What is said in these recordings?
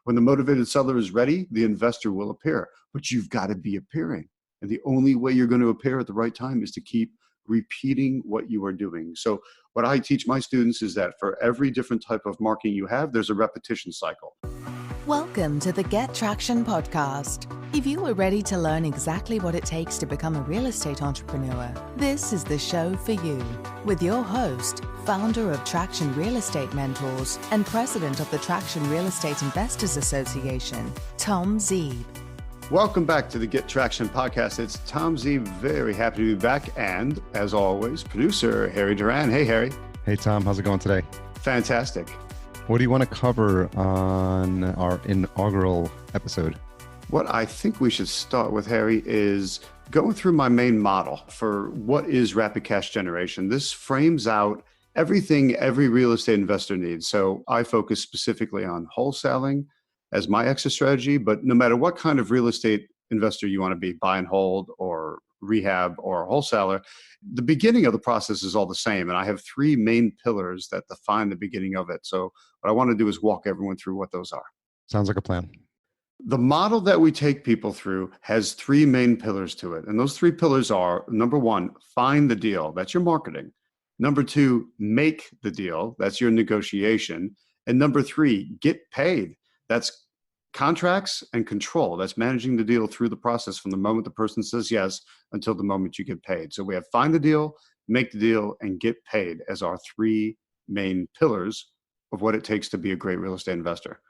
When the motivated seller is ready, the investor will appear, but you've got to be appearing. And the only way you're going to appear at the right time is to keep repeating what you are doing. So what I teach my students is that for every different type of marketing you have, there's a repetition cycle. Welcome to the Get Traction podcast. If you are ready to learn exactly what it takes to become a real estate entrepreneur, this is the show for you. With your host, founder of Traction Real Estate Mentors and president of the Traction Real Estate Investors Association, Tom Zeeb. Welcome back to the Get Traction podcast. It's Tom Zeeb. Very happy to be back. And as always, producer Harry Duran. Hey, Harry. Hey, Tom. How's it going today? Fantastic. What do you want to cover on our inaugural episode? What I think we should start with, Harry, is going through my main model for what is rapid cash generation. This frames out everything every real estate investor needs. So I focus specifically on wholesaling as my exit strategy, but no matter what kind of real estate investor you want to be, buy and hold or rehab or wholesaler, the beginning of the process is all the same. And I have three main pillars that define the beginning of it. So what I want to do is walk everyone through what those are. Sounds like a plan. The model that we take people through has three main pillars to it. And those three pillars are, number one, find the deal. That's your marketing. Number two, make the deal. That's your negotiation. And number three, get paid. That's contracts and control. That's managing the deal through the process from the moment the person says yes until the moment you get paid. So we have find the deal, make the deal, and get paid as our three main pillars of what it takes to be a great real estate investor.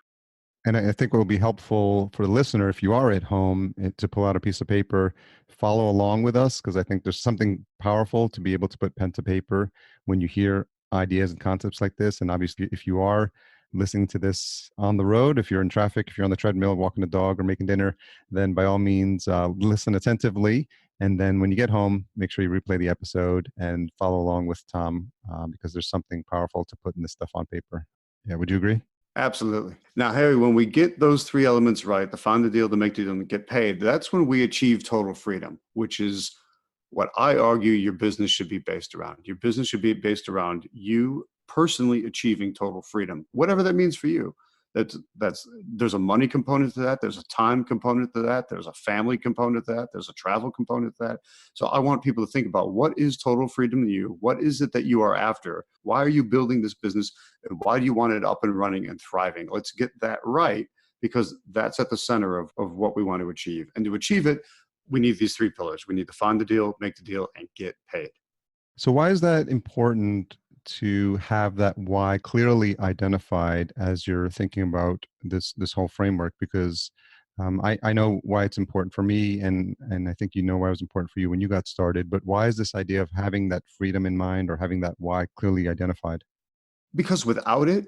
And I think what will be helpful for the listener, if you are at home, to pull out a piece of paper, follow along with us, because I think there's something powerful to be able to put pen to paper when you hear ideas and concepts like this. And obviously, if you are listening to this on the road, if you're in traffic, if you're on the treadmill, walking the dog or making dinner, then by all means, listen attentively. And then when you get home, make sure you replay the episode and follow along with Tom, because there's something powerful to putting this stuff on paper. Yeah, would you agree? Absolutely. Now, Harry, when we get those three elements right, the find the deal, the make the deal, and the get paid, that's when we achieve total freedom, which is what I argue your business should be based around. Your business should be based around you personally achieving total freedom, whatever that means for you. There's a money component to that. There's a time component to that. There's a family component to that. There's a travel component to that. So I want people to think about, what is total freedom to you? What is it that you are after? Why are you building this business? And why do you want it up and running and thriving? Let's get that right, because that's at the center of what we want to achieve. And to achieve it, we need these three pillars. We need to find the deal, make the deal, and get paid. So why is that important to have that why clearly identified as you're thinking about this whole framework? Because I know why it's important for me, and I think you know why it was important for you when you got started. But why is this idea of having that freedom in mind, or having that why clearly identified? Because without it,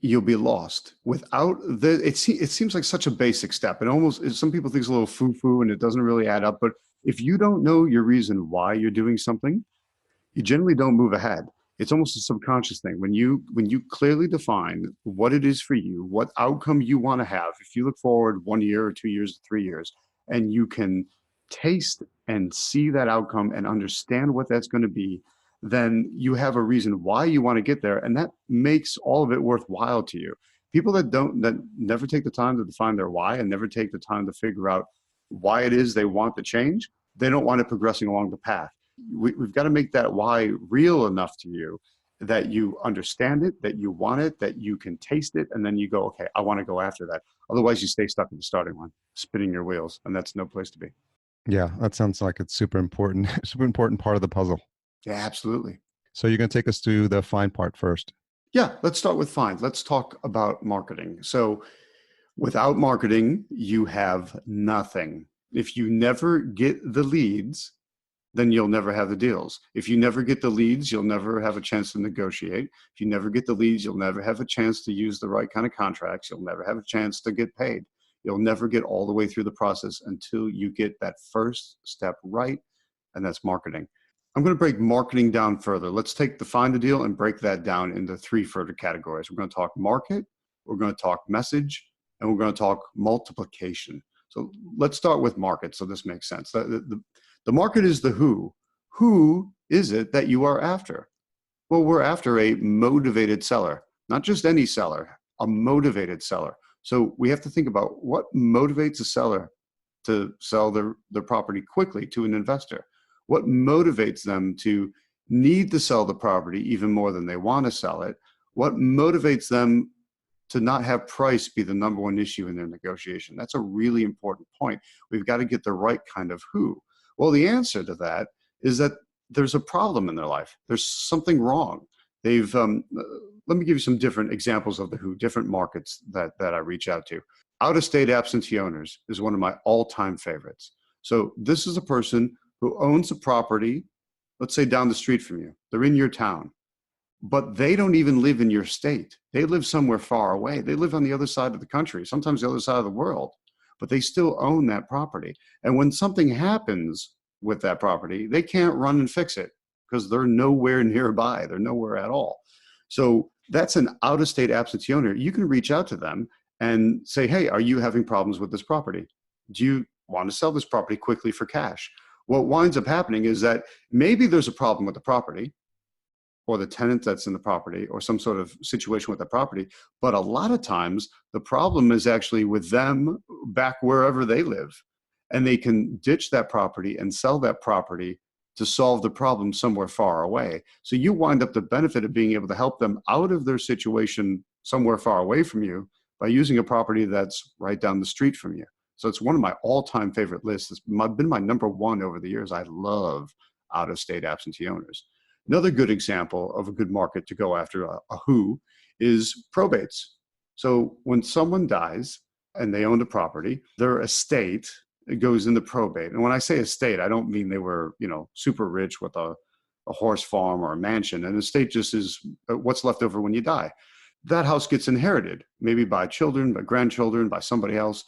you'll be lost. Without it seems like such a basic step. And almost, some people think it's a little foo-foo and it doesn't really add up. But if you don't know your reason why you're doing something, you generally don't move ahead. It's almost a subconscious thing. When you clearly define what it is for you, what outcome you want to have, if you look forward 1 year or 2 years, 3 years, and you can taste and see that outcome and understand what that's going to be, then you have a reason why you want to get there. And that makes all of it worthwhile to you. People that never take the time to define their why and never take the time to figure out why it is they want the change, they don't want it progressing along the path. We've got to make that why real enough to you that you understand it, that you want it, that you can taste it, and then you go, okay, I want to go after that. Otherwise, you stay stuck at the starting line, spinning your wheels, and that's no place to be. Yeah, that sounds like it's super important part of the puzzle. Yeah, absolutely. So you're going to take us through the find part first. Yeah, let's start with find. Let's talk about marketing. So without marketing, you have nothing. If you never get the leads, then you'll never have the deals. If you never get the leads, you'll never have a chance to negotiate. If you never get the leads, you'll never have a chance to use the right kind of contracts. You'll never have a chance to get paid. You'll never get all the way through the process until you get that first step right, and that's marketing. I'm going to break marketing down further. Let's take the find the deal and break that down into three further categories. We're going to talk market, we're going to talk message, and we're going to talk multiplication. So let's start with market so this makes sense. The market is the who. Who is it that you are after? Well, we're after a motivated seller, not just any seller, a motivated seller. So we have to think about what motivates a seller to sell their property quickly to an investor. What motivates them to need to sell the property even more than they want to sell it? What motivates them to not have price be the number one issue in their negotiation? That's a really important point. We've got to get the right kind of who. Well, the answer to that is that there's a problem in their life. There's something wrong. Let me give you some different examples of the who, different markets that I reach out to. Out-of-state absentee owners is one of my all-time favorites. So this is a person who owns a property, let's say down the street from you. They're in your town, but they don't even live in your state. They live somewhere far away. They live on the other side of the country, sometimes the other side of the world, but they still own that property. And when something happens with that property, they can't run and fix it because they're nowhere nearby. They're nowhere at all. So that's an out-of-state absentee owner. You can reach out to them and say, hey, are you having problems with this property? Do you want to sell this property quickly for cash? What winds up happening is that maybe there's a problem with the property or the tenant that's in the property or some sort of situation with the property. But a lot of times the problem is actually with them back wherever they live. And they can ditch that property and sell that property to solve the problem somewhere far away. So you wind up the benefit of being able to help them out of their situation somewhere far away from you by using a property that's right down the street from you. So it's one of my all-time favorite lists. It's been my number one over the years. I love out-of-state absentee owners. Another good example of a good market to go after, a who, is probates. So when someone dies and they owned a property, their estate goes into probate. And when I say estate, I don't mean they were, super rich with a horse farm or a mansion. An estate just is what's left over when you die. That house gets inherited, maybe by children, by grandchildren, by somebody else.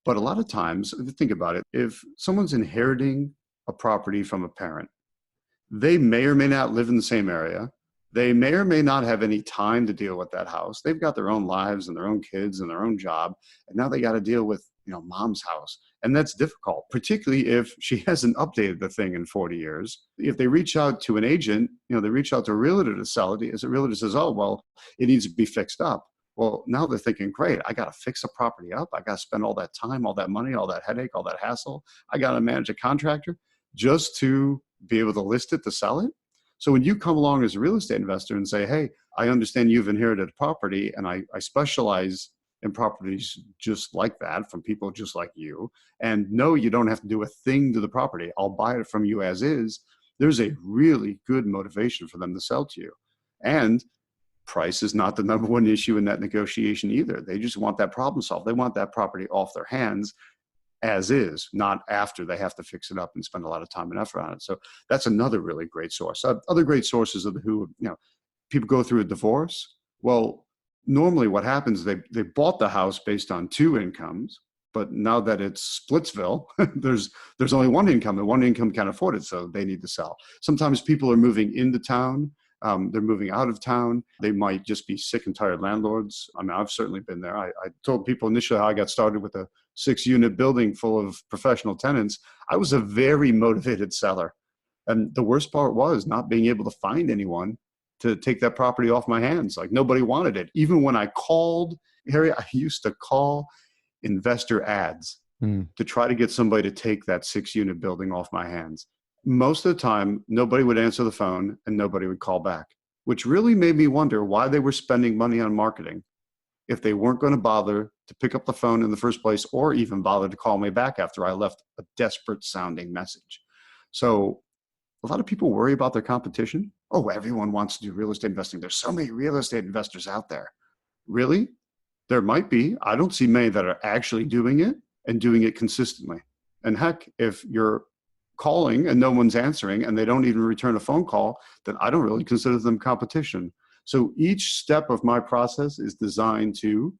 But a lot of times, think about it, if someone's inheriting a property from a parent, they may or may not live in the same area. They may or may not have any time to deal with that house. They've got their own lives and their own kids and their own job. And now they got to deal with, mom's house. And that's difficult, particularly if she hasn't updated the thing in 40 years. If they reach out to an agent, they reach out to a realtor to sell it. As a realtor says, oh, well, it needs to be fixed up. Well, now they're thinking, great, I got to fix a property up. I got to spend all that time, all that money, all that headache, all that hassle. I got to manage a contractor just to be able to list it, to sell it. So when you come along as a real estate investor and say, hey, I understand you've inherited a property and I specialize in properties just like that from people just like you. And no, you don't have to do a thing to the property. I'll buy it from you as is. There's a really good motivation for them to sell to you. And price is not the number one issue in that negotiation either. They just want that problem solved. They want that property off their hands as is, not after they have to fix it up and spend a lot of time and effort on it. So that's another really great source. Other great sources of the who, people go through a divorce. Well, normally what happens, they bought the house based on two incomes, but now that it's Splitsville, there's only one income and one income can't afford it, so they need to sell. Sometimes people are moving into town. They're moving out of town. They might just be sick and tired landlords. I mean, I've certainly been there. I told people initially how I got started with a 6-unit building full of professional tenants. I was a very motivated seller. And the worst part was not being able to find anyone to take that property off my hands. Like nobody wanted it. Even when I called, Harry, I used to call investor ads to try to get somebody to take that 6-unit building off my hands. Most of the time, nobody would answer the phone and nobody would call back, which really made me wonder why they were spending money on marketing if they weren't going to bother to pick up the phone in the first place or even bother to call me back after I left a desperate sounding message. So a lot of people worry about their competition. Oh, everyone wants to do real estate investing. There's so many real estate investors out there. Really? There might be. I don't see many that are actually doing it and doing it consistently. And heck, if you're calling and no one's answering and they don't even return a phone call, then I don't really consider them competition. So each step of my process is designed to,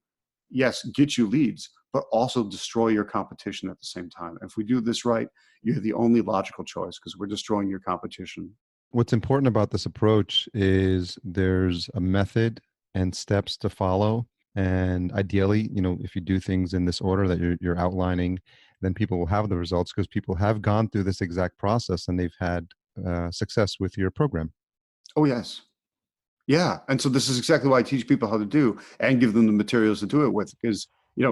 yes, get you leads, but also destroy your competition at the same time. If we do this right, you're the only logical choice because we're destroying your competition. What's important about this approach is there's a method and steps to follow. And ideally, if you do things in this order that you're outlining, then people will have the results because people have gone through this exact process and they've had success with your program. Oh, yes. Yeah. And so this is exactly why I teach people how to do and give them the materials to do it with, because You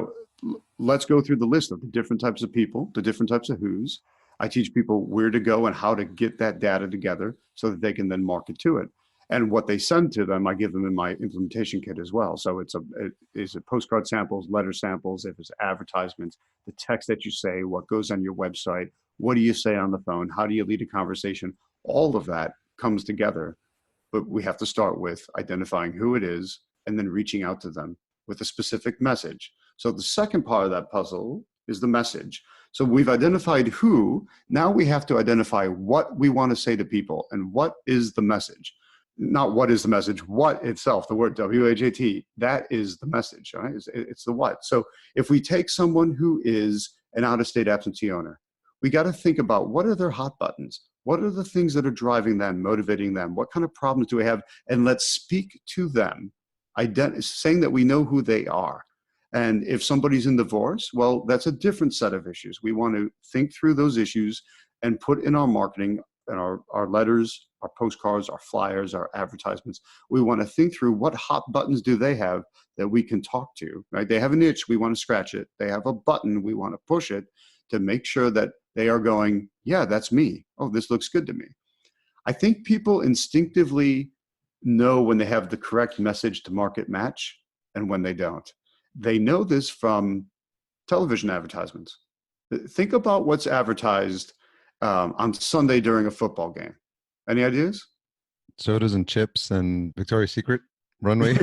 know, let's go through the list of the different types of people, the different types of who's. I teach people where to go and how to get that data together so that they can then market to it. And what they send to them, I give them in my implementation kit as well. So it's a postcard samples, letter samples, if it's advertisements, the text that you say, what goes on your website, what do you say on the phone, how do you lead a conversation? All of that comes together. But we have to start with identifying who it is and then reaching out to them with a specific message. So the second part of that puzzle is the message. So we've identified who, now we have to identify what we want to say to people and what is the message. Not what is the message, what itself, the word WHAT, that is the message, right? It's the what. So if we take someone who is an out-of-state absentee owner, we got to think about what are their hot buttons? What are the things that are driving them, motivating them? What kind of problems do we have? And let's speak to them, saying that we know who they are. And if somebody's in divorce, well, that's a different set of issues. We want to think through those issues and put in our marketing and our letters, our postcards, our flyers, our advertisements. We want to think through what hot buttons do they have that we can talk to, right? They have an itch, we want to scratch it. They have a button, we want to push it to make sure that they are going, yeah, that's me. Oh, this looks good to me. I think people instinctively know when they have the correct message to market match and when they don't. They know this from television advertisements. Think about what's advertised on Sunday during a football game. Any ideas? Sodas and chips and Victoria's Secret runway.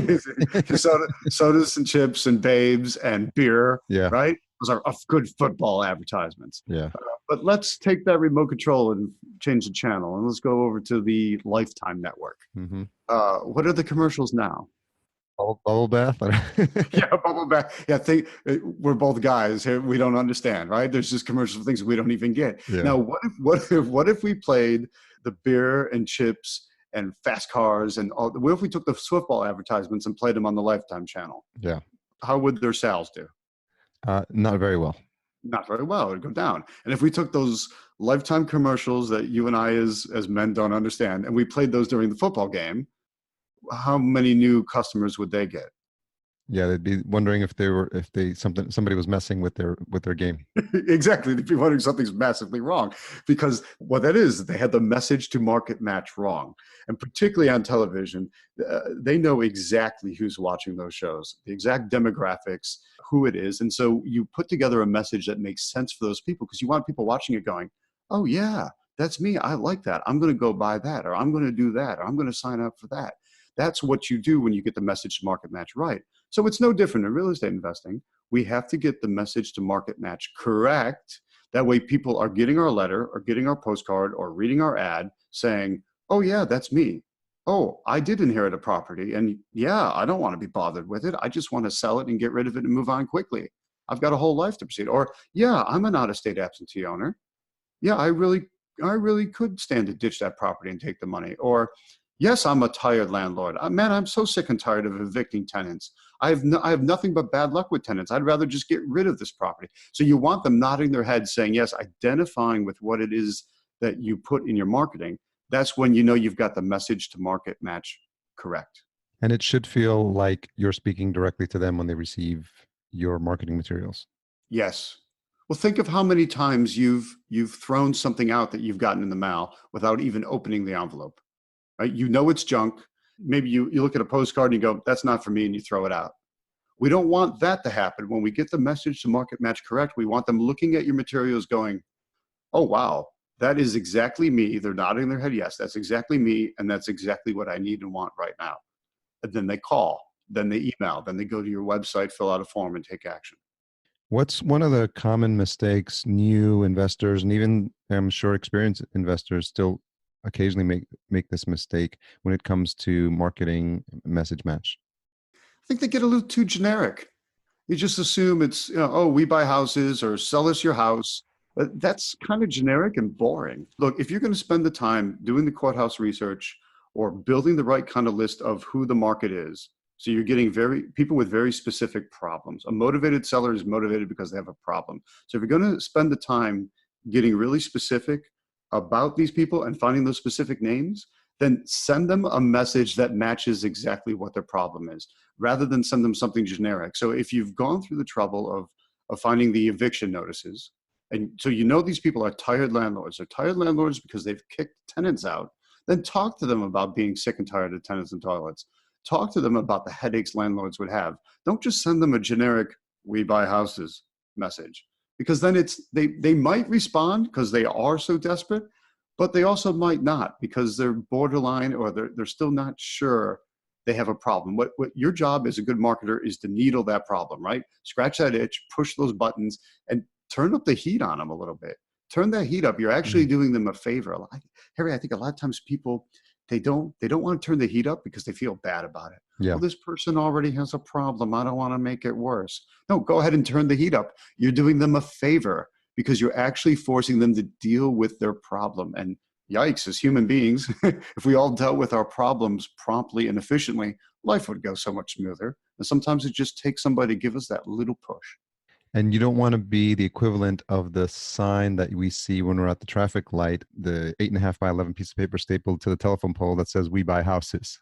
Sodas and chips and babes and beer, Yeah. right? Those are good football advertisements. Yeah. But let's take that remote control and change the channel, and let's go over to the Lifetime network. Mm-hmm. What are the commercials now? Bubble bath. Yeah, bubble bath. Yeah, we're both guys here. We don't understand, right? There's just commercials for things we don't even get. Yeah. Now, what if we played the beer and chips and fast cars and all? What if we took the football advertisements and played them on the Lifetime channel? Yeah. How would their sales do? Not very well. Not very well. It'd go down. And if we took those Lifetime commercials that you and I as men don't understand, and we played those during the football game, how many new customers would they get? Yeah, they'd be wondering if somebody was messing with their game. Exactly. They'd be wondering something's massively wrong, because what that is, they had the message to market match wrong. And particularly on television, they know exactly who's watching those shows, the exact demographics, who it is. And so you put together a message that makes sense for those people, because you want people watching it going, oh yeah, that's me. I like that. I'm going to go buy that, or I'm going to do that, or I'm going to sign up for that. That's what you do when you get the message to market match right. So it's no different in real estate investing. We have to get the message to market match correct. That way people are getting our letter or getting our postcard or reading our ad saying, oh yeah, that's me. Oh, I did inherit a property, and yeah, I don't want to be bothered with it. I just want to sell it and get rid of it and move on quickly. I've got a whole life to proceed. Or yeah, I'm an out-of-state absentee owner. Yeah, I really could stand to ditch that property and take the money. Or yes, I'm a tired landlord. Man, I'm so sick and tired of evicting tenants. I have nothing but bad luck with tenants. I'd rather just get rid of this property. So you want them nodding their head saying yes, identifying with what it is that you put in your marketing. That's when you know you've got the message to market match correct. And it should feel like you're speaking directly to them when they receive your marketing materials. Yes. Well, think of how many times you've thrown something out that you've gotten in the mail without even opening the envelope. Right? You know it's junk. Maybe you look at a postcard and you go, that's not for me, and you throw it out. We don't want that to happen. When we get the message to market match correct, we want them looking at your materials going, oh, wow, that is exactly me. They're nodding their head, yes, that's exactly me, and that's exactly what I need and want right now. And then they call, then they email, then they go to your website, fill out a form, and take action. What's one of the common mistakes new investors, and even I'm sure experienced investors, still occasionally make this mistake when it comes to marketing message match? I think they get a little too generic. You just assume it's, oh, we buy houses, or sell us your house. But that's kind of generic and boring. Look, if you're going to spend the time doing the courthouse research or building the right kind of list of who the market is, so you're getting people with very specific problems. A motivated seller is motivated because they have a problem. So if you're going to spend the time getting really specific about these people and finding those specific names, then send them a message that matches exactly what their problem is, rather than send them something generic. So if you've gone through the trouble of finding the eviction notices, and so you know these people are tired landlords. They're tired landlords because they've kicked tenants out. Then talk to them about being sick and tired of tenants and toilets. Talk to them about the headaches landlords would have. Don't just send them a generic "we buy houses" message, because then they might respond because they are so desperate, but they also might not because they're borderline, or they're still not sure they have a problem. What your job as a good marketer is to needle that problem, right? Scratch that itch, push those buttons, and turn up the heat on them a little bit. Turn that heat up. You're actually doing them a favor. Harry, I think a lot of times people, they don't want to turn the heat up because they feel bad about it. Yeah. Well, this person already has a problem. I don't want to make it worse. No, go ahead and turn the heat up. You're doing them a favor because you're actually forcing them to deal with their problem. And yikes, as human beings, if we all dealt with our problems promptly and efficiently, life would go so much smoother. And sometimes it just takes somebody to give us that little push. And you don't want to be the equivalent of the sign that we see when we're at the traffic light, the 8.5 by 11 piece of paper stapled to the telephone pole that says "we buy houses."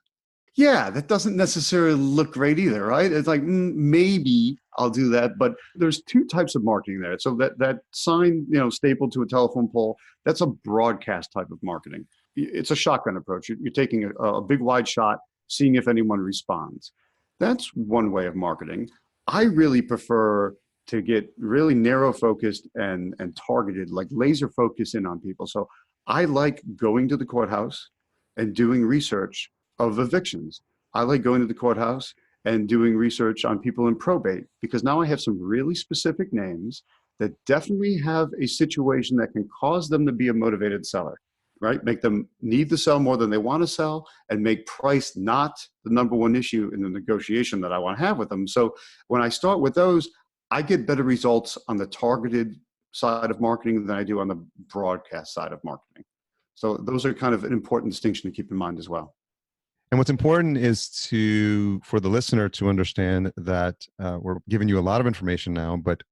Yeah, that doesn't necessarily look great either, right? It's like, maybe I'll do that, but there's two types of marketing there. So that sign, stapled to a telephone pole, that's a broadcast type of marketing. It's a shotgun approach. You're taking a big wide shot, seeing if anyone responds. That's one way of marketing. I really prefer to get really narrow focused and targeted, like laser focus in on people. So I like going to the courthouse and doing research of evictions. I like going to the courthouse and doing research on people in probate, because now I have some really specific names that definitely have a situation that can cause them to be a motivated seller, right? Make them need to sell more than they want to sell, and make price not the number one issue in the negotiation that I want to have with them. So when I start with those, I get better results on the targeted side of marketing than I do on the broadcast side of marketing. So those are kind of an important distinction to keep in mind as well. And what's important is for the listener to understand that we're giving you a lot of information now, but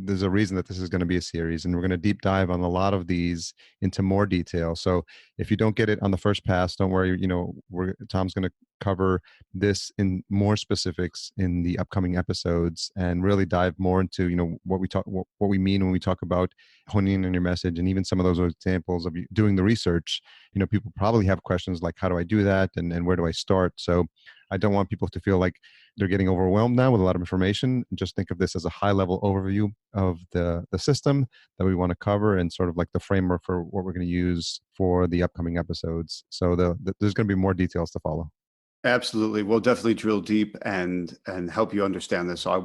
there's a reason that this is going to be a series, and we're going to deep dive on a lot of these into more detail. So if you don't get it on the first pass, don't worry. Tom's going to cover this in more specifics in the upcoming episodes, and really dive more into what we mean when we talk about honing in on your message, and even some of those examples of you doing the research. People probably have questions like, how do I do that, and where do I start? So I don't want people to feel like they're getting overwhelmed now with a lot of information. Just think of this as a high-level overview of the system that we want to cover, and sort of like the framework for what we're going to use for the upcoming episodes. So there's going to be more details to follow. Absolutely. We'll definitely drill deep and help you understand this. So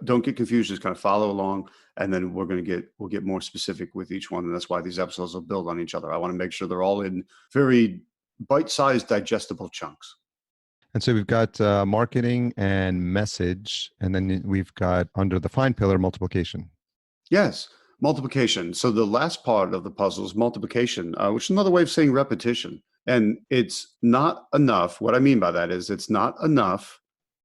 don't get confused, just kind of follow along, and then we'll get more specific with each one. And that's why these episodes will build on each other. I want to make sure they're all in very bite-sized, digestible chunks. And so we've got marketing and message, and then we've got, under the fine pillar, multiplication. Yes, multiplication. So the last part of the puzzle is multiplication, which is another way of saying repetition. And it's not enough. What I mean by that is, it's not enough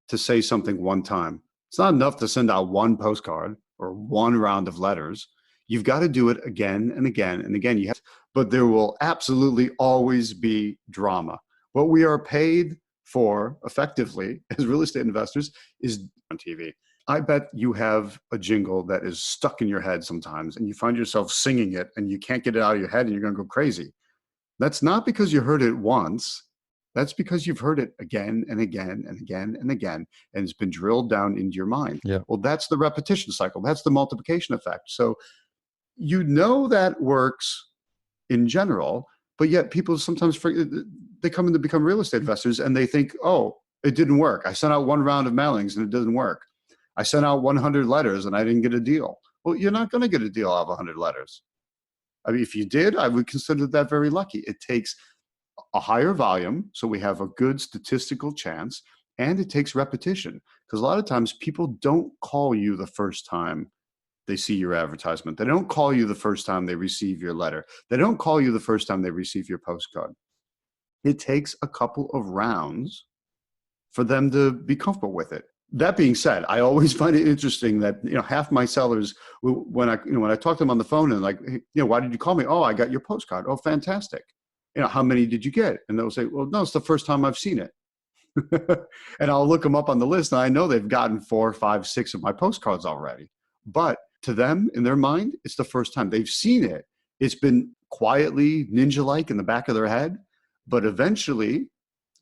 to say something one time. It's not enough to send out one postcard or one round of letters. You've got to do it again and again and again. But there will absolutely always be drama. What we are paid for effectively as real estate investors is on TV. I bet you have a jingle that is stuck in your head sometimes, and you find yourself singing it and you can't get it out of your head, and you're going to go crazy. That's not because you heard it once. That's because you've heard it again and again and again and again, and it's been drilled down into your mind. Yeah. Well, that's the repetition cycle. That's the multiplication effect. So that works in general, but yet people sometimes forget. They come in to become real estate investors and they think, oh, it didn't work. I sent out one round of mailings and it didn't work. I sent out 100 letters and I didn't get a deal. Well, you're not going to get a deal out of 100 letters. I mean, if you did, I would consider that very lucky. It takes a higher volume, so we have a good statistical chance, and it takes repetition, because a lot of times people don't call you the first time they see your advertisement. They don't call you the first time they receive your letter. They don't call you the first time they receive your postcard. It takes a couple of rounds for them to be comfortable with it. That being said, I always find it interesting that half my sellers, when I talk to them on the phone and like, hey, why did you call me? Oh, I got your postcard. Oh, fantastic. how many did you get? And they'll say, well, no, it's the first time I've seen it. And I'll look them up on the list, and I know they've gotten 4, 5, 6 of my postcards already. But to them, in their mind, it's the first time they've seen it. It's been quietly ninja-like in the back of their head, but eventually,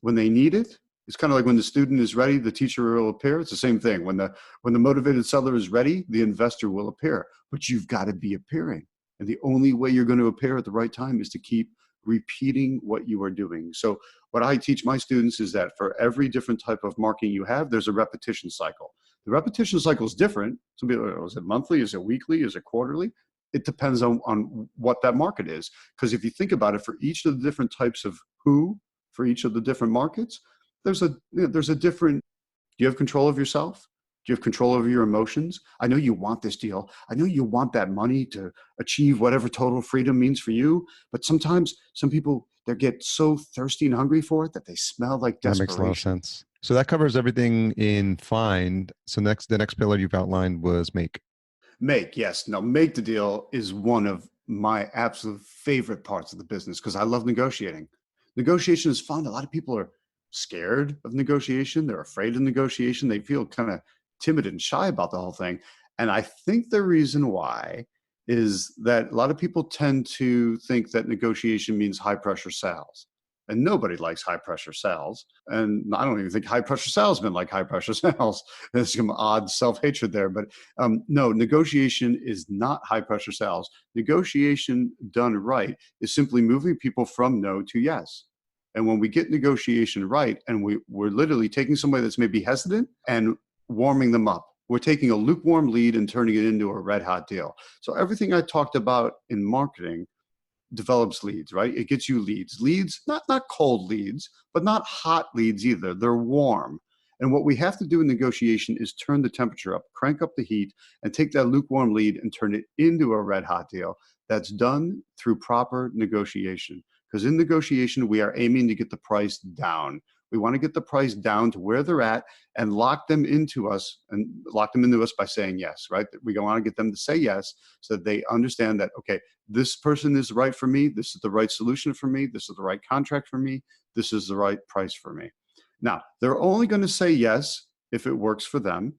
when they need it, it's kind of like when the student is ready, the teacher will appear. It's the same thing. When the motivated seller is ready, the investor will appear. But you've got to be appearing. And the only way you're going to appear at the right time is to keep repeating what you are doing. So what I teach my students is that for every different type of marketing you have, there's a repetition cycle. The repetition cycle is different. Some people, is it monthly? Is it weekly? Is it quarterly? It depends on what that market is. Because if you think about it, for each of the different types of for each of the different markets, there's a different, do you have control of yourself? Do you have control over your emotions? I know you want this deal. I know you want that money to achieve whatever total freedom means for you. But sometimes some people, they get so thirsty and hungry for it that they smell like That desperation. makes a lot of sense. So that covers everything in find. So the next pillar you've outlined was make. Make, yes. No, make the deal is one of my absolute favorite parts of the business because I love negotiating. Negotiation is fun. A lot of people are scared of negotiation. They're afraid of negotiation. They feel kind of timid and shy about the whole thing. And I think the reason why is that a lot of people tend to think that negotiation means high pressure sales. And nobody likes high pressure sales. And I don't even think high pressure salesmen like high pressure sales. There's some odd self-hatred there. But no, negotiation is not high pressure sales. Negotiation done right is simply moving people from no to yes. And when we get negotiation right, and we're literally taking somebody that's maybe hesitant and warming them up. We're taking a lukewarm lead and turning it into a red hot deal. So everything I talked about in marketing develops leads, right? It gets you leads. Leads, not cold leads, but not hot leads either. They're warm. And what we have to do in negotiation is turn the temperature up, crank up the heat, and take that lukewarm lead and turn it into a red hot deal. That's done through proper negotiation. Because in negotiation, we are aiming to get the price down. We want to get the price down to where they're at and lock them into us by saying yes, right? We want to get them to say yes so that they understand that, okay, this person is right for me. This is the right solution for me. This is the right contract for me. This is the right price for me. Now, they're only going to say yes if it works for them.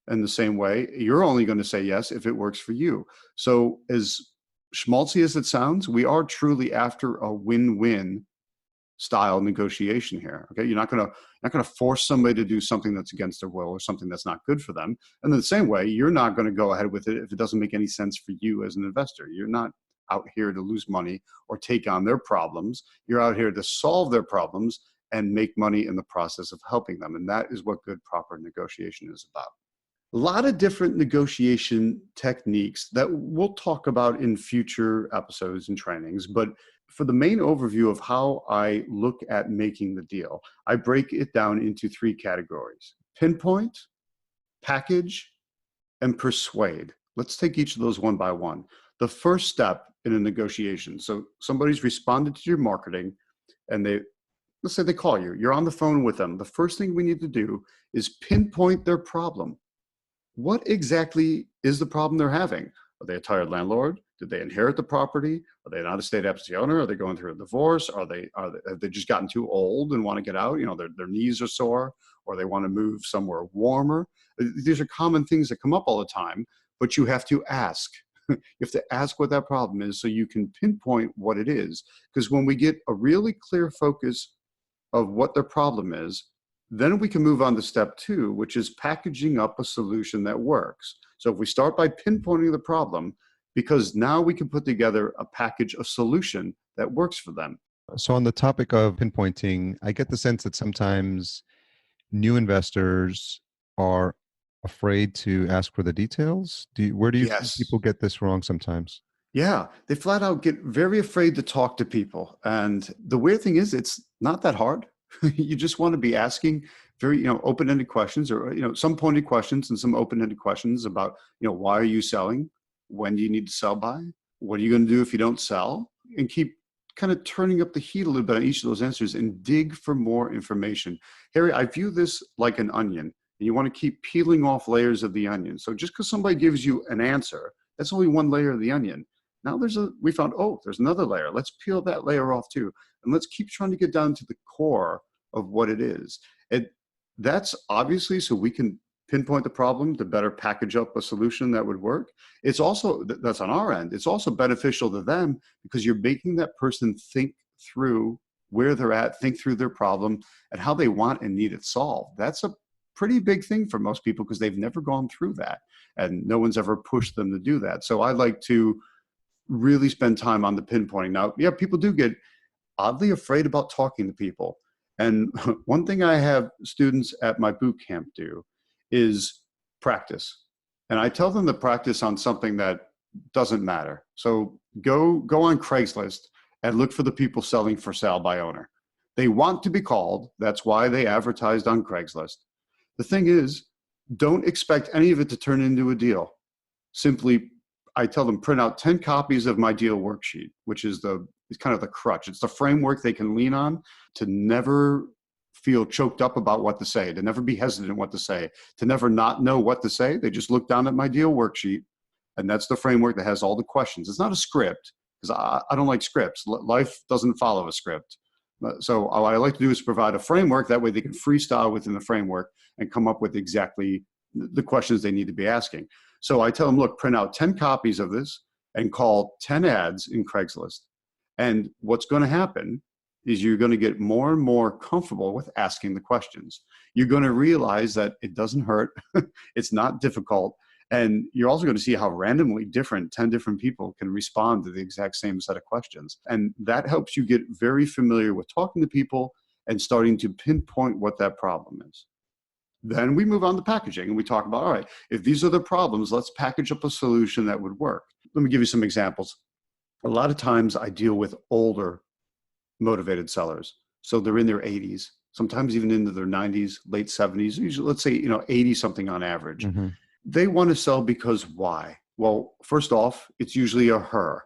And the same way, you're only going to say yes if it works for you. So as schmaltzy as it sounds, we are truly after a win-win style negotiation here. Okay, you're not going to force somebody to do something that's against their will or something that's not good for them. And in the same way, you're not going to go ahead with it if it doesn't make any sense for you as an investor. You're not out here to lose money or take on their problems. You're out here to solve their problems and make money in the process of helping them. And that is what good, proper negotiation is about. A lot of different negotiation techniques that we'll talk about in future episodes and trainings, but for the main overview of how I look at making the deal, I break it down into 3 categories: pinpoint, package, and persuade. Let's take each of those one by one. The first step in a negotiation. So somebody's responded to your marketing and let's say they call you. You're on the phone with them. The first thing we need to do is pinpoint their problem. What exactly is the problem they're having? Are they a tired landlord? Did they inherit the property? Are they an out-of-state absentee owner? Are they going through a divorce? Have they just gotten too old and want to get out? Their knees are sore, or they want to move somewhere warmer. These are common things that come up all the time, but you have to ask. You have to ask what that problem is so you can pinpoint what it is. Because when we get a really clear focus of what their problem is, then we can move on to step 2, which is packaging up a solution that works. So if we start by pinpointing the problem, because now we can put together a solution that works for them. So on the topic of pinpointing, I get the sense that sometimes new investors are afraid to ask for the details. Where do you think people get this wrong sometimes? Yeah, they flat out get very afraid to talk to people. And the weird thing is, it's not that hard. You just want to be asking very, open-ended questions, or, some pointed questions and some open-ended questions about, why are you selling? When do you need to sell by? What are you going to do if you don't sell? And keep kind of turning up the heat a little bit on each of those answers and dig for more information. Harry, I view this like an onion, and you want to keep peeling off layers of the onion. So just because somebody gives you an answer, that's only one layer of the onion. Now we found, there's another layer. Let's peel that layer off too. And let's keep trying to get down to the core of what it is. That's obviously so we can pinpoint the problem to better package up a solution that would work. It's also, that's on our end, it's also beneficial to them because you're making that person think through where they're at, think through their problem and how they want and need it solved. That's a pretty big thing for most people because they've never gone through that and no one's ever pushed them to do that. So I like to really spend time on the pinpointing. Now, yeah, people do get oddly afraid about talking to people. And one thing I have students at my boot camp do is practice. And I tell them to practice on something that doesn't matter. So go on Craigslist and look for the people selling for sale by owner. They want to be called. That's why they advertised on Craigslist. The thing is, don't expect any of it to turn into a deal. Simply, I tell them print out 10 copies of my deal worksheet, which is it's kind of the crutch. It's the framework they can lean on to never feel choked up about what to say, to never be hesitant what to say, to never not know what to say. They just look down at my deal worksheet, and that's the framework that has all the questions. It's not a script, because I don't like scripts. Life doesn't follow a script. So what I like to do is provide a framework. That way they can freestyle within the framework and come up with exactly the questions they need to be asking. So I tell them, look, print out 10 copies of this and call 10 ads in Craigslist. And what's going to happen is you're going to get more and more comfortable with asking the questions. You're going to realize that it doesn't hurt. It's not difficult. And you're also going to see how randomly different 10 different people can respond to the exact same set of questions. And that helps you get very familiar with talking to people and starting to pinpoint what that problem is. Then we move on to packaging and we talk about, all right, if these are the problems, let's package up a solution that would work. Let me give you some examples. A lot of times I deal with older motivated sellers. So they're in their 80s, sometimes even into their 90s, late 70s, usually, let's say, 80 something on average. Mm-hmm. They want to sell because why? Well, first off, it's usually a her.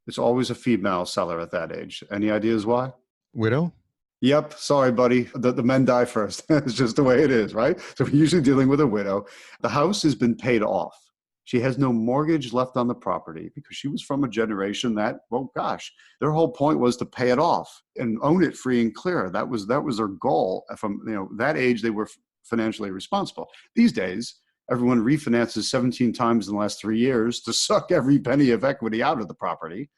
It's always a female seller at that age. Any ideas why? Widow? Yep. Sorry, buddy. The men die first. It's just the way it is, right? So we're usually dealing with a widow. The house has been paid off. She has no mortgage left on the property because she was from a generation that, well, gosh, their whole point was to pay it off and own it free and clear. That was their goal. From that age, they were financially responsible. These days, everyone refinances 17 times in the last 3 years to suck every penny of equity out of the property.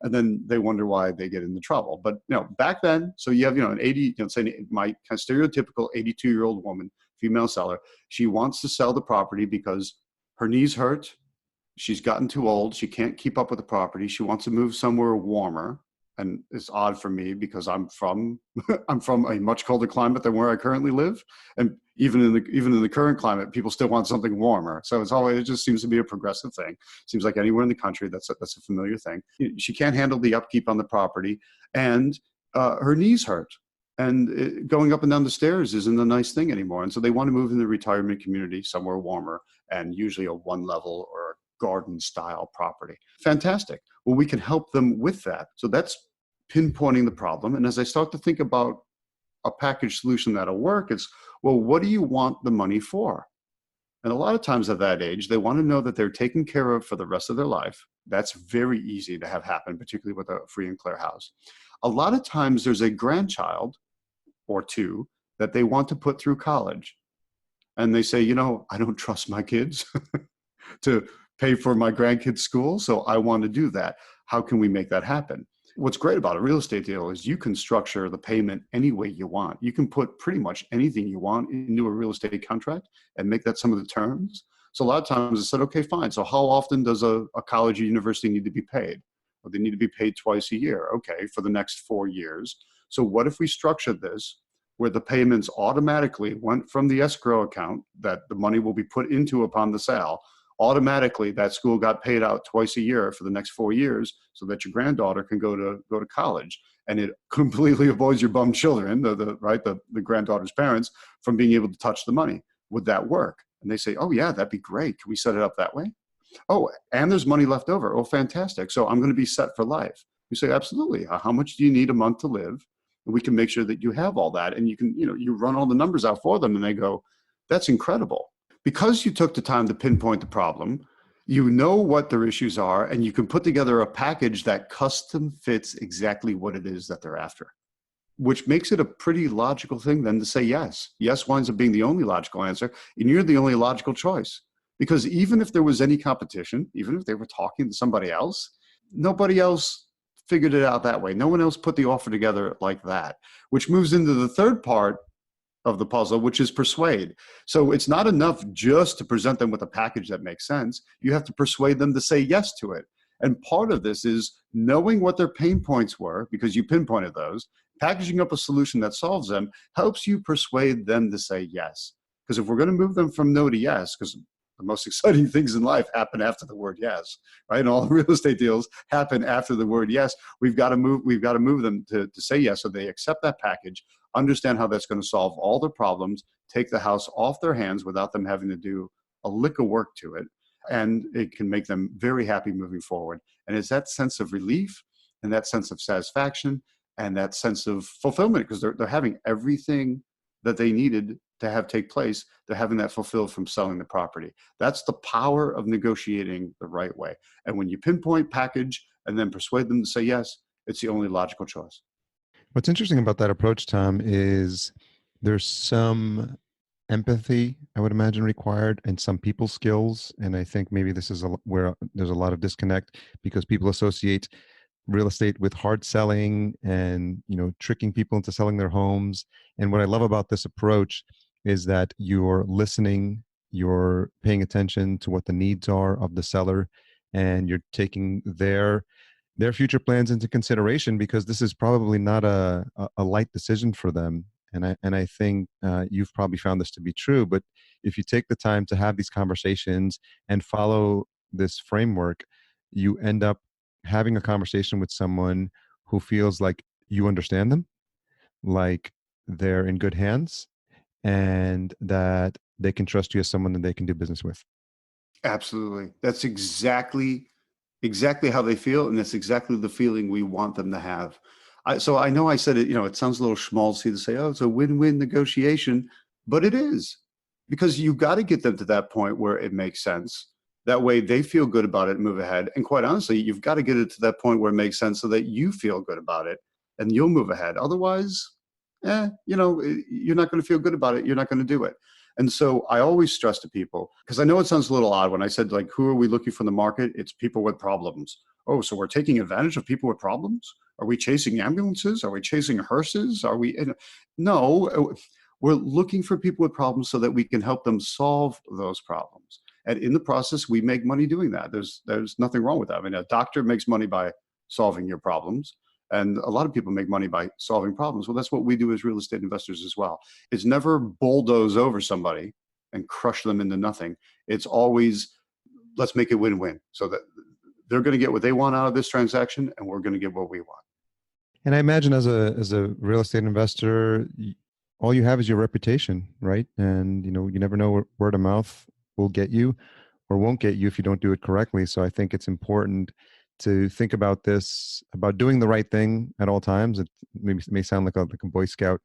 And then they wonder why they get into trouble. But back then, so you have an 80, say my kind of stereotypical 82-year-old woman, female seller. She wants to sell the property because her knees hurt. She's gotten too old. She can't keep up with the property. She wants to move somewhere warmer. And it's odd for me because I'm from a much colder climate than where I currently live. And even in the current climate, people still want something warmer. So it just seems to be a progressive thing. Seems like anywhere in the country, that's a familiar thing. She can't handle the upkeep on the property, and her knees hurt. And going up and down the stairs isn't a nice thing anymore. And so they want to move in the retirement community somewhere warmer, and usually a one level or a garden style property. Fantastic. Well, we can help them with that. So that's pinpointing the problem. And as I start to think about a package solution that'll work, it's, well, what do you want the money for? And a lot of times at that age, they want to know that they're taken care of for the rest of their life. That's very easy to have happen, particularly with a free and clear house. A lot of times there's a grandchild or two that they want to put through college. And they say, I don't trust my kids to pay for my grandkids' school, so I want to do that. How can we make that happen? What's great about a real estate deal is you can structure the payment any way you want. You can put pretty much anything you want into a real estate contract and make that some of the terms. So a lot of times I said, okay, fine. So how often does a college or university need to be paid? Well, they need to be paid twice a year. Okay, for the next 4 years. So what if we structured this where the payments automatically went from the escrow account that the money will be put into upon the sale? Automatically that school got paid out twice a year for the next 4 years so that your granddaughter can go to college. And it completely avoids your bum children, the granddaughter's parents, from being able to touch the money. Would that work? And they say, oh yeah, that'd be great. Can we set it up that way? Oh, and there's money left over. Oh, fantastic. So I'm going to be set for life. You say, absolutely. How much do you need a month to live? And we can make sure that you have all that. And you can, you run all the numbers out for them and they go, that's incredible. Because you took the time to pinpoint the problem, You know what their issues are, and you can put together a package that custom fits exactly what it is that they're after, which makes it a pretty logical thing then to say yes. Yes winds up being the only logical answer, and you're the only logical choice. Because even if there was any competition, even if they were talking to somebody else, nobody else figured it out that way. No one else put the offer together like that, which moves into the third part of the puzzle, which is persuade. So it's not enough just to present them with a package that makes sense. You have to persuade them to say yes to it. And part of this is knowing what their pain points were, because you pinpointed those. Packaging up a solution that solves them helps you persuade them to say yes. Because if we're going to move them from no to yes, because the most exciting things in life happen after the word yes, right? And all the real estate deals happen after the word yes. We've got to move them to say yes, so they accept that package, understand how that's going to solve all their problems, take the house off their hands without them having to do a lick of work to it. And it can make them very happy moving forward. And it's that sense of relief and that sense of satisfaction and that sense of fulfillment, because they're having everything that they needed to have take place. They're having that fulfilled from selling the property. That's the power of negotiating the right way. And when you pinpoint, package, and then persuade them to say yes, it's the only logical choice. What's interesting about that approach, Tom, is there's some empathy, I would imagine, required and some people skills. And I think maybe this is where there's a lot of disconnect because people associate real estate with hard selling and, tricking people into selling their homes. And what I love about this approach is that you're listening, you're paying attention to what the needs are of the seller, and you're taking their future plans into consideration, because this is probably not a light decision for them. And I think you've probably found this to be true. But if you take the time to have these conversations and follow this framework, you end up having a conversation with someone who feels like you understand them, like they're in good hands, and that they can trust you as someone that they can do business with. Absolutely. That's exactly how they feel, and that's exactly the feeling we want them to have. So I know I said it, it sounds a little schmaltzy to say, oh, it's a win-win negotiation, but it is, because you got to get them to that point where it makes sense. That way they feel good about it and move ahead. And quite honestly, you've got to get it to that point where it makes sense so that you feel good about it and you'll move ahead. Otherwise, you're not going to feel good about it. You're not going to do it. And so I always stress to people, because I know it sounds a little odd when I said, like, who are we looking for in the market? It's people with problems. Oh, so we're taking advantage of people with problems? Are we chasing ambulances? Are we chasing hearses? No, we're looking for people with problems so that we can help them solve those problems. And in the process, we make money doing that. There's nothing wrong with that. I mean, a doctor makes money by solving your problems. And a lot of people make money by solving problems. Well, that's what we do as real estate investors as well. It's never bulldoze over somebody and crush them into nothing. It's always, let's make it win-win, so that they're going to get what they want out of this transaction, and we're going to get what we want. And I imagine as a real estate investor, all you have is your reputation, right? And you never know where word of mouth will get you or won't get you if you don't do it correctly. So I think it's important to think about this, about doing the right thing at all times. It may sound like a Boy Scout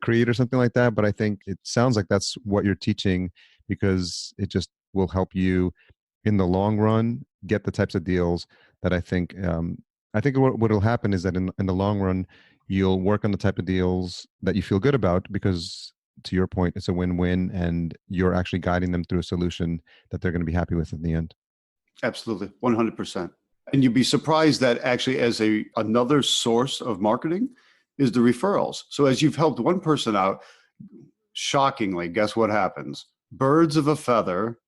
creed or something like that, but I think it sounds like that's what you're teaching, because it just will help you in the long run get the types of deals that I think what will happen is that in the long run, you'll work on the type of deals that you feel good about, because to your point, it's a win-win and you're actually guiding them through a solution that they're going to be happy with in the end. Absolutely, 100%. And you'd be surprised that actually as another source of marketing is the referrals. So as you've helped one person out, shockingly, guess what happens? Birds of a feather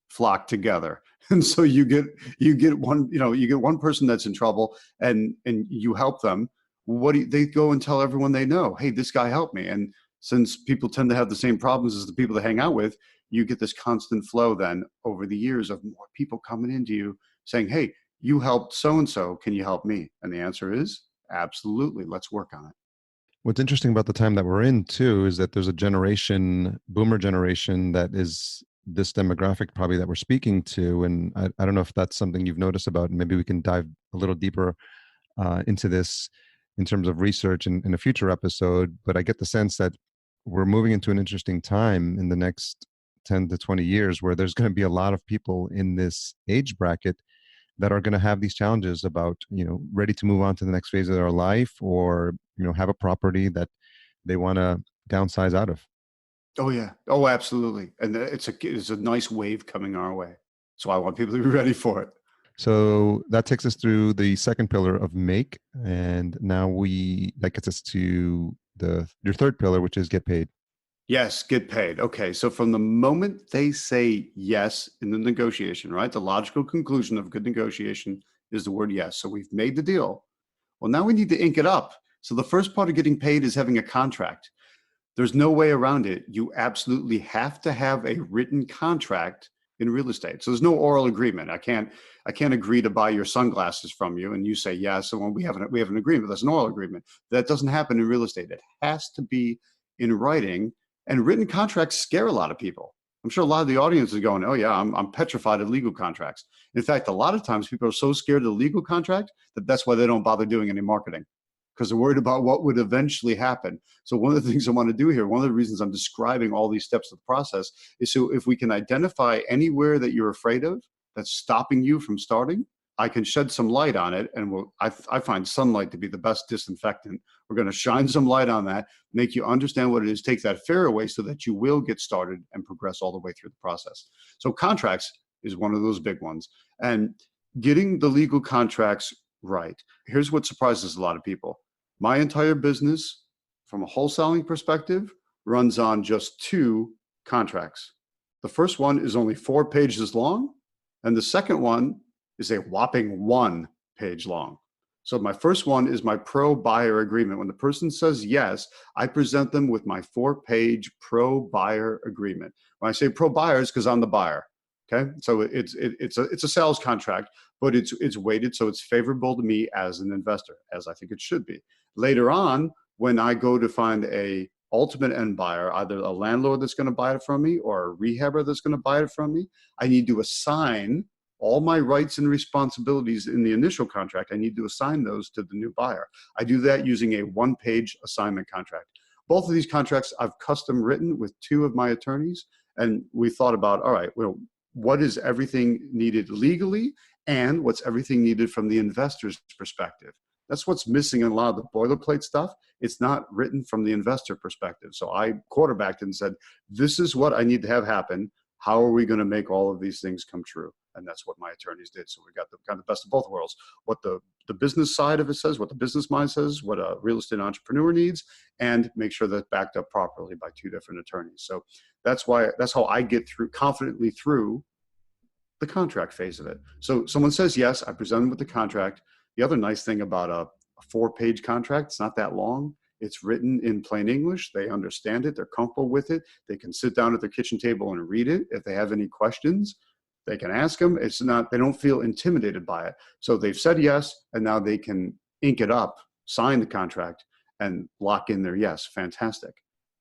flock together. And so you get one person that's in trouble, and you help them. They go and tell everyone they know, hey, this guy helped me. And since people tend to have the same problems as the people they hang out with, you get this constant flow then over the years of more people coming into you saying, hey, you helped so-and-so, can you help me? And the answer is absolutely, let's work on it. What's interesting about the time that we're in too is that there's a boomer generation, that is this demographic probably that we're speaking to. And I don't know if that's something you've noticed about, and maybe we can dive a little deeper into this in terms of research in a future episode. But I get the sense that we're moving into an interesting time in the next 10 to 20 years, where there's going to be a lot of people in this age bracket that are going to have these challenges about, ready to move on to the next phase of their life, or, have a property that they want to downsize out of. Oh yeah. Oh, absolutely. And it's a nice wave coming our way. So I want people to be ready for it. So that takes us through the second pillar of make. And now that gets us to your third pillar, which is get paid. Yes, get paid. Okay. So from the moment they say yes in the negotiation, right? The logical conclusion of good negotiation is the word yes. So we've made the deal. Well, now we need to ink it up. So the first part of getting paid is having a contract. There's no way around it. You absolutely have to have a written contract in real estate. So there's no oral agreement. I can't agree to buy your sunglasses from you and you say yes. So when we have an agreement, that's an oral agreement. That doesn't happen in real estate. It has to be in writing, and written contracts scare a lot of people. I'm sure a lot of the audience is going, oh yeah, I'm petrified of legal contracts. In fact, a lot of times people are so scared of the legal contract that's why they don't bother doing any marketing, because they're worried about what would eventually happen. So one of the things I want to do here, one of the reasons I'm describing all these steps of the process, is so if we can identify anywhere that you're afraid of that's stopping you from starting, I can shed some light on it. And I find sunlight to be the best disinfectant. We're going to shine some light on that, make you understand what it is, take that fear away so that you will get started and progress all the way through the process. So contracts is one of those big ones. And getting the legal contracts right. Here's what surprises a lot of people. My entire business, from a wholesaling perspective, runs on just 2 contracts. The first one is only 4 pages long, and the second one is a whopping 1 page long. So my first one is my pro buyer agreement. When the person says yes, I present them with my 4-page pro buyer agreement. When I say pro buyer, it's because I'm the buyer. Okay, so it's a sales contract, but it's weighted so it's favorable to me as an investor, as I think it should be. Later on, when I go to find a ultimate end buyer, either a landlord that's going to buy it from me or a rehabber that's going to buy it from me, I need to assign all my rights and responsibilities in the initial contract. I need to assign those to the new buyer. I do that using a 1-page assignment contract. Both of these contracts I've custom written with 2 of my attorneys, and we thought about, all right, well, what is everything needed legally and what's everything needed from the investor's perspective. That's what's missing in a lot of the boilerplate stuff. It's not written from the investor perspective. So I quarterbacked and said, this is what I need to have happen. How are we going to make all of these things come true? And that's what my attorneys did. So we got the kind of best of both worlds. What the business side of it says, what the business mind says, what a real estate entrepreneur needs, and make sure that's backed up properly by 2 different attorneys. So that's how I get confidently through the contract phase of it. So someone says yes, I present them with the contract. The other nice thing about a 4-page contract, it's not that long. It's written in plain English. They understand it. They're comfortable with it. They can sit down at their kitchen table and read it. If they have any questions, they can ask them. They don't feel intimidated by it. So they've said yes, and now they can ink it up, sign the contract, and lock in their yes. Fantastic.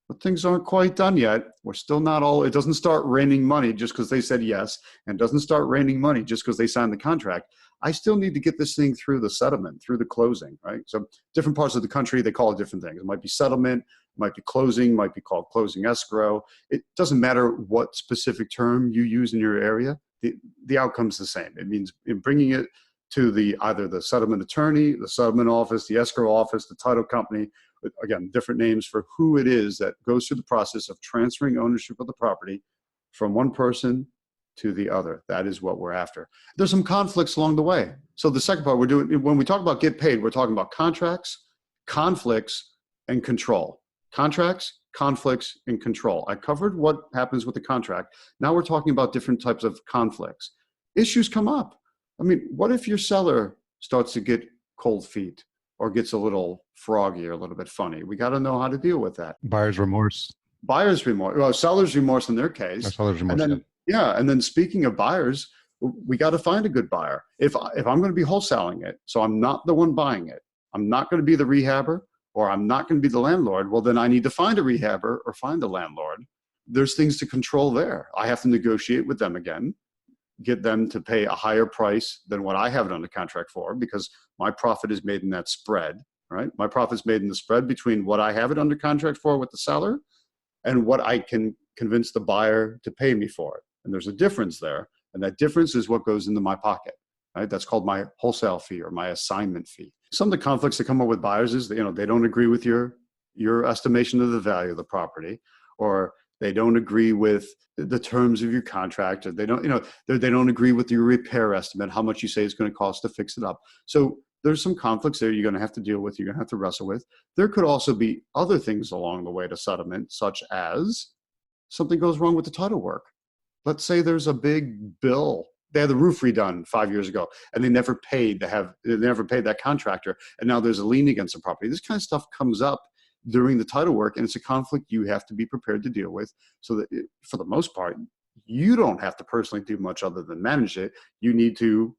But things aren't quite done yet. We're still not all, it doesn't start raining money just because they said yes, and it doesn't start raining money just because they signed the contract. I still need to get this thing through the settlement, through the closing, right? So different parts of the country, they call it different things. It might be settlement, it might be closing, might be called closing escrow. It doesn't matter what specific term you use in your area. The outcome's the same. It means in bringing it to either the settlement attorney, the settlement office, the escrow office, the title company, with, again, different names for who it is that goes through the process of transferring ownership of the property from one person to the other. That is what we're after. There's some conflicts along the way. So the second part when we talk about get paid, we're talking about contracts, conflicts, and control. Contracts, conflicts, and control. I covered what happens with the contract. Now we're talking about different types of conflicts. Issues come up. I mean, what if your seller starts to get cold feet or gets a little froggy or a little bit funny? We got to know how to deal with that. Buyer's remorse. Buyer's remorse. Well, seller's remorse in their case. Seller's remorse. And then, and then speaking of buyers, we got to find a good buyer. If I'm going to be wholesaling it, so I'm not the one buying it, I'm not going to be the rehabber, or I'm not going to be the landlord, well, then I need to find a rehabber or find a landlord. There's things to control there. I have to negotiate with them again, get them to pay a higher price than what I have it under contract for, because my profit is made in that spread, right? My profit is made in the spread between what I have it under contract for with the seller and what I can convince the buyer to pay me for it. And there's a difference there. And that difference is what goes into my pocket, right? That's called my wholesale fee or my assignment fee. Some of the conflicts that come up with buyers is that, they don't agree with your estimation of the value of the property, or they don't agree with the terms of your contract, or they don't, they don't agree with your repair estimate, how much you say it's going to cost to fix it up. So there's some conflicts there you're going to have to deal with, you're going to have to wrestle with. There could also be other things along the way to settlement, such as something goes wrong with the title work. Let's say there's a big bill. They had the roof redone 5 years ago, and they never paid that contractor, and now there's a lien against the property. This kind of stuff comes up during the title work, and it's a conflict you have to be prepared to deal with, so that for the most part, you don't have to personally do much other than manage it. You need to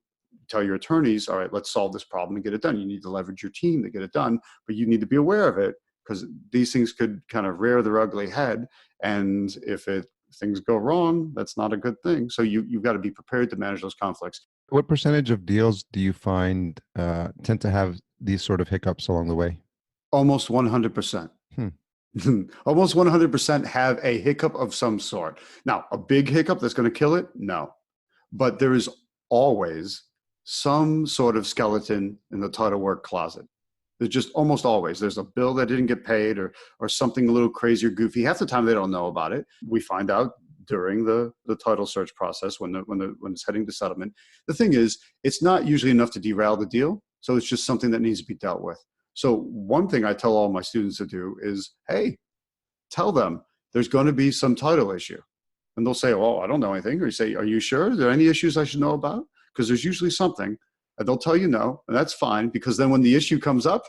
tell your attorneys, all right, let's solve this problem and get it done. You need to leverage your team to get it done, but you need to be aware of it, because these things could kind of rear their ugly head, and if things go wrong, that's not a good thing. So you've got to be prepared to manage those conflicts. What percentage of deals do you find tend to have these sort of hiccups along the way? Almost 100%. Almost 100% have a hiccup of some sort. Now, a big hiccup that's going to kill it? No. But there is always some sort of skeleton in the title work closet. There's just almost always. There's a bill that didn't get paid, or something a little crazy or goofy. Half the time they don't know about it. We find out during the title search process when it's heading to settlement. The thing is, it's not usually enough to derail the deal. So it's just something that needs to be dealt with. So one thing I tell all my students to do is, hey, tell them there's going to be some title issue. And they'll say, oh, I don't know anything. Or you say, are you sure? Are there any issues I should know about? Because there's usually something. And they'll tell you no, and that's fine, because then when the issue comes up,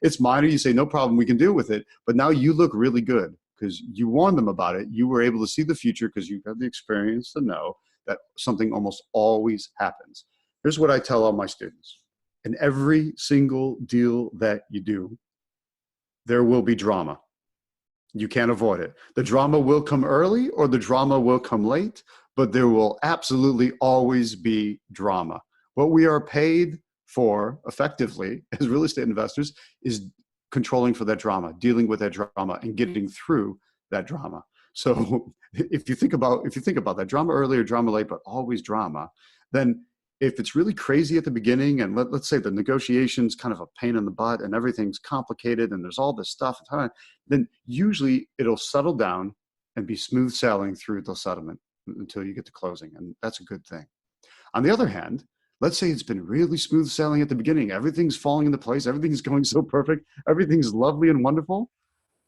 it's minor. You say, no problem, we can deal with it. But now you look really good because you warned them about it. You were able to see the future because you've got the experience to know that something almost always happens. Here's what I tell all my students. In every single deal that you do, there will be drama. You can't avoid it. The drama will come early or the drama will come late, but there will absolutely always be drama. What we are paid for effectively as real estate investors is controlling for that drama, dealing with that drama, and getting through that drama. So if you think about that, drama early or drama late, but always drama, then if it's really crazy at the beginning, and let's say the negotiation's kind of a pain in the butt and everything's complicated and there's all this stuff, then usually it'll settle down and be smooth sailing through the settlement until you get to closing. And that's a good thing. On the other hand, let's say it's been really smooth sailing at the beginning. Everything's falling into place. Everything's going so perfect. Everything's lovely and wonderful.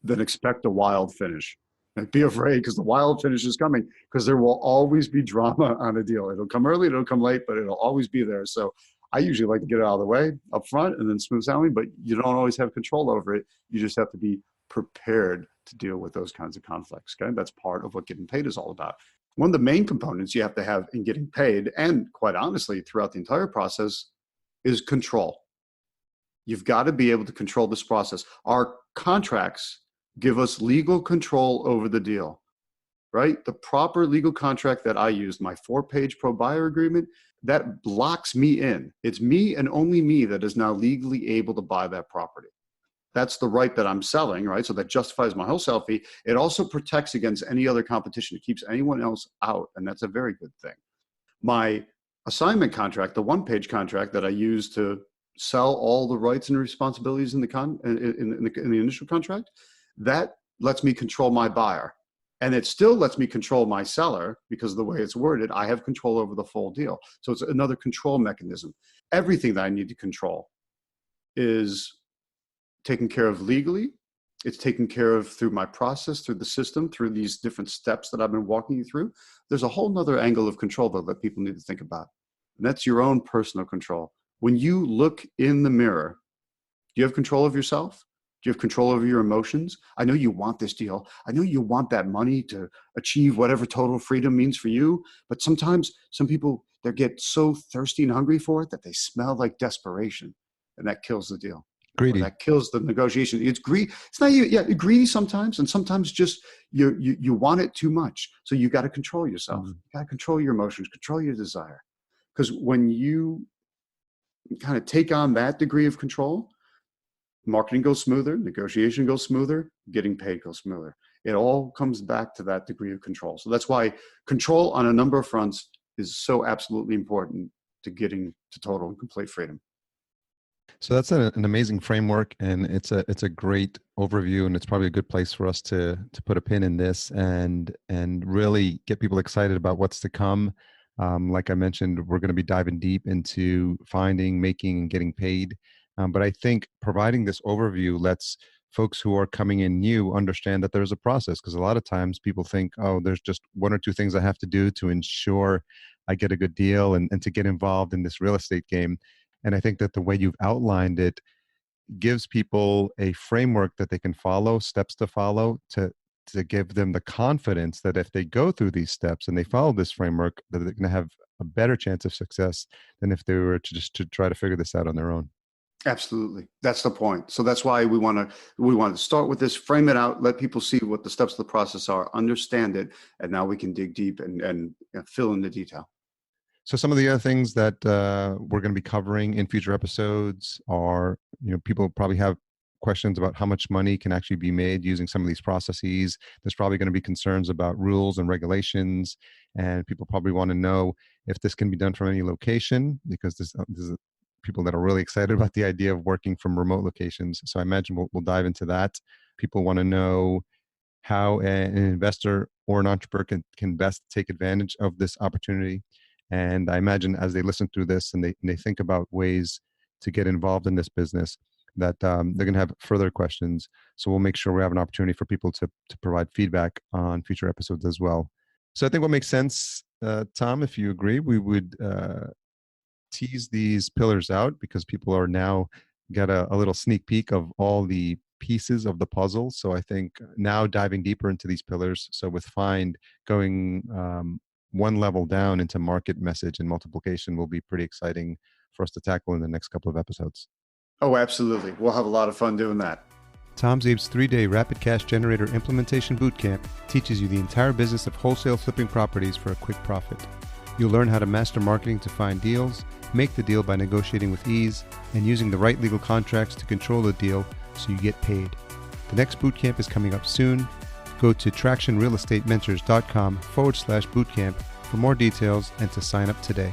Then expect a wild finish. And be afraid, because the wild finish is coming, because there will always be drama on a deal. It'll come early, it'll come late, but it'll always be there. So I usually like to get it out of the way up front and then smooth sailing, but you don't always have control over it. You just have to be prepared to deal with those kinds of conflicts. Okay, that's part of what getting paid is all about. One of the main components you have to have in getting paid, and quite honestly, throughout the entire process, is control. You've got to be able to control this process. Our contracts give us legal control over the deal, right? The proper legal contract that I used, my 4-page pro-buyer agreement, that locks me in. It's me and only me that is now legally able to buy that property. That's the right that I'm selling, right? So that justifies my wholesale fee. It also protects against any other competition. It keeps anyone else out, and that's a very good thing. My assignment contract, the 1-page contract that I use to sell all the rights and responsibilities in the initial contract, that lets me control my buyer. And it still lets me control my seller, because of the way it's worded, I have control over the full deal. So it's another control mechanism. Everything that I need to control is taken care of legally. It's taken care of through my process, through the system, through these different steps that I've been walking you through. There's a whole nother angle of control, though, that people need to think about. And that's your own personal control. When you look in the mirror, do you have control of yourself? Do you have control over your emotions? I know you want this deal. I know you want that money to achieve whatever total freedom means for you. But sometimes some people, they get so thirsty and hungry for it that they smell like desperation. And that kills the deal. Greedy. Or that kills the negotiation. It's greedy. It's not greedy sometimes. And sometimes just you want it too much. So you got to control yourself. You got to control your emotions, control your desire. Because when you kind of take on that degree of control, marketing goes smoother, negotiation goes smoother, getting paid goes smoother. It all comes back to that degree of control. So that's why control on a number of fronts is so absolutely important to getting to total and complete freedom. So that's an amazing framework, and it's a great overview, and it's probably a good place for us to put a pin in this and really get people excited about what's to come. Like I mentioned, we're going to be diving deep into finding, making, and getting paid. But I think providing this overview lets folks who are coming in new understand that there's a process, because a lot of times people think, oh, there's just one or two things I have to do to ensure I get a good deal and to get involved in this real estate game. And I think that the way you've outlined it gives people a framework that they can follow, steps to follow to give them the confidence that if they go through these steps and they follow this framework, that they're going to have a better chance of success than if they were to just to try to figure this out on their own. Absolutely. That's the point. So that's why we want to start with this, frame it out, let people see what the steps of the process are, understand it, and now we can dig deep and fill in the detail. So some of the other things that we're going to be covering in future episodes are, people probably have questions about how much money can actually be made using some of these processes. There's probably going to be concerns about rules and regulations, and people probably want to know if this can be done from any location, because there's people that are really excited about the idea of working from remote locations. So I imagine we'll dive into that. People want to know how an investor or an entrepreneur can best take advantage of this opportunity. And I imagine as they listen through this and they think about ways to get involved in this business, that they're going to have further questions. So we'll make sure we have an opportunity for people to provide feedback on future episodes as well. So I think what makes sense, Tom, if you agree, we would tease these pillars out, because people are now get a little sneak peek of all the pieces of the puzzle. So I think now diving deeper into these pillars. So with Find going one level down into market, message, and multiplication will be pretty exciting for us to tackle in the next couple of episodes. Oh, absolutely. We'll have a lot of fun doing that. Tom Zeeb's 3-day Rapid Cash Generator Implementation Bootcamp teaches you the entire business of wholesale flipping properties for a quick profit. You'll learn how to master marketing to find deals, make the deal by negotiating with ease, and using the right legal contracts to control the deal so you get paid. The next bootcamp is coming up soon. Go to tractionrealestatementors.com/bootcamp for more details and to sign up today.